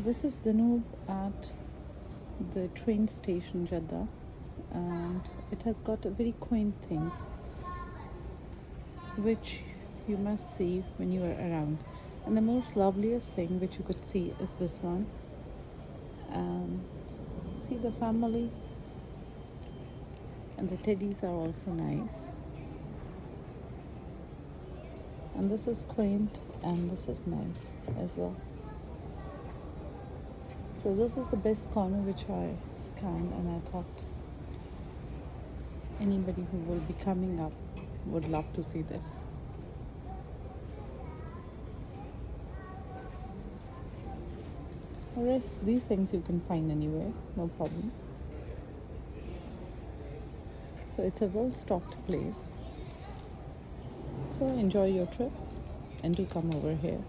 This is Danube at the train station Jeddah, and it has got a very quaint things which you must see when you are around. And the most loveliest thing which you could see is this one. See the family, and the teddies are also nice. And this is quaint, and this is nice as well. So this is the best corner which I scanned, and I thought anybody who will be coming up would love to see this. The rest, these things you can find anywhere, no problem. So it's a well-stocked place. So enjoy your trip and do come over here.